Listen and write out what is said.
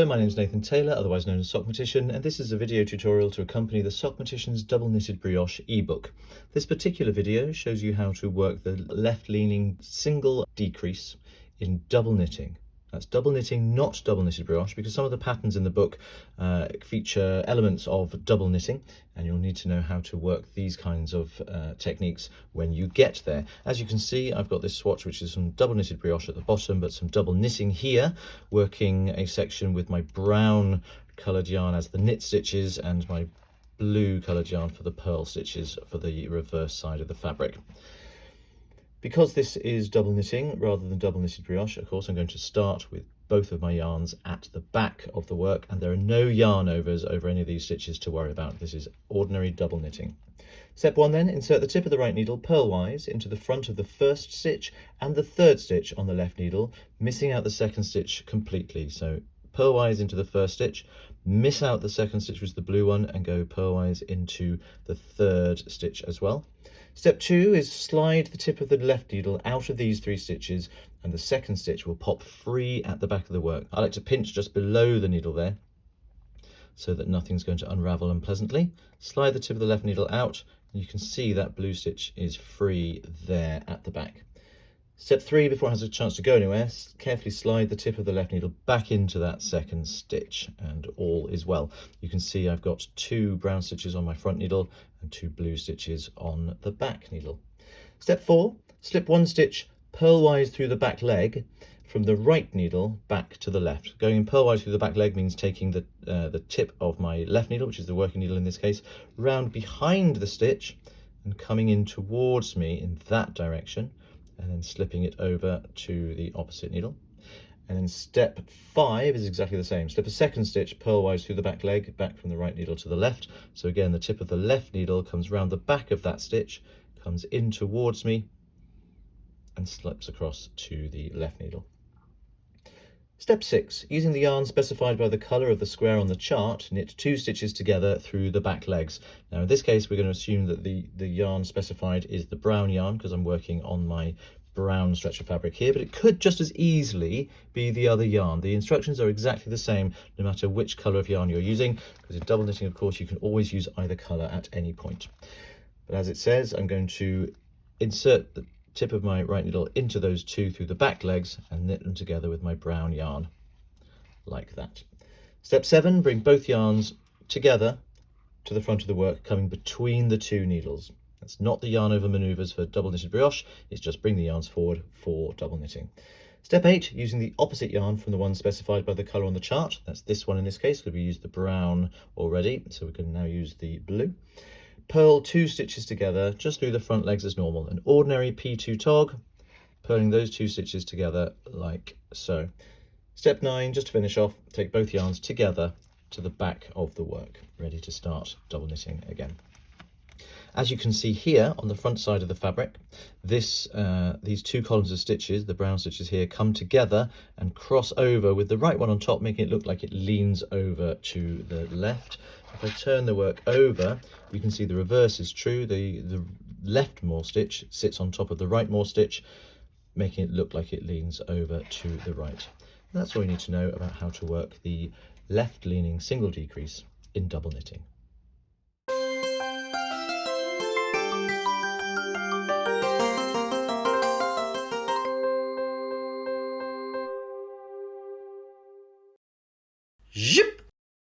Hello, my name is Nathan Taylor, otherwise known as Sockmatician, and this is a video tutorial to accompany the Sockmatician's double knitted brioche ebook. This particular video shows you how to work the left-leaning single decrease in double knitting. That's double knitting, not double knitted brioche, because some of the patterns in the book feature elements of double knitting, and you'll need to know how to work these kinds of techniques when you get there. As you can see, I've got this swatch which is some double knitted brioche at the bottom, but some double knitting here, working a section with my brown coloured yarn as the knit stitches and my blue coloured yarn for the purl stitches for the reverse side of the fabric. Because this is double knitting rather than double knitted brioche, of course, I'm going to start with both of my yarns at the back of the work, and there are no yarn overs over any of these stitches to worry about. This is ordinary double knitting. Step 1 then, insert the tip of the right needle purlwise into the front of the first stitch and the third stitch on the left needle, missing out the second stitch completely. So purlwise into the first stitch, miss out the second stitch, which is the blue one, and go purlwise into the third stitch as well. Step 2 is slide the tip of the left needle out of these 3 stitches, and the second stitch will pop free at the back of the work. I like to pinch just below the needle there so that nothing's going to unravel unpleasantly. Slide the tip of the left needle out, and you can see that blue stitch is free there at the back. Step 3, before it has a chance to go anywhere, carefully slide the tip of the left needle back into that second stitch, and all is well. You can see I've got 2 brown stitches on my front needle and 2 blue stitches on the back needle. Step 4, slip 1 stitch purlwise through the back leg from the right needle back to the left. Going in purlwise through the back leg means taking the tip of my left needle, which is the working needle in this case, round behind the stitch and coming in towards me in that direction, and then slipping it over to the opposite needle. And then step 5 is exactly the same. Slip a second stitch purlwise through the back leg, back from the right needle to the left. So again, the tip of the left needle comes round the back of that stitch, comes in towards me, and slips across to the left needle. Step 6, using the yarn specified by the colour of the square on the chart, knit 2 stitches together through the back legs. Now in this case, we're going to assume that the yarn specified is the brown yarn, because I'm working on my brown stretch of fabric here, but it could just as easily be the other yarn. The instructions are exactly the same no matter which colour of yarn you're using, because in double knitting, of course, you can always use either colour at any point. But as it says, I'm going to insert the tip of my right needle into those 2 through the back legs and knit them together with my brown yarn, like that. Step 7, bring both yarns together to the front of the work, coming between the 2 needles. That's not the yarn over manoeuvres for double knitted brioche, it's just bring the yarns forward for double knitting. Step 8, using the opposite yarn from the one specified by the colour on the chart. That's this one in this case, because we used the brown already, so we can now use the blue. Purl 2 stitches together just through the front legs as normal, an ordinary P2 tog, purling those 2 stitches together like so. Step 9, just to finish off, take both yarns together to the back of the work, ready to start double knitting again. As you can see here on the front side of the fabric, these 2 columns of stitches, the brown stitches here, come together and cross over with the right one on top, making it look like it leans over to the left. If I turn the work over, you can see the reverse is true. The leftmost stitch sits on top of the rightmost stitch, making it look like it leans over to the right. And that's all you need to know about how to work the left-leaning single decrease in double knitting. Zip!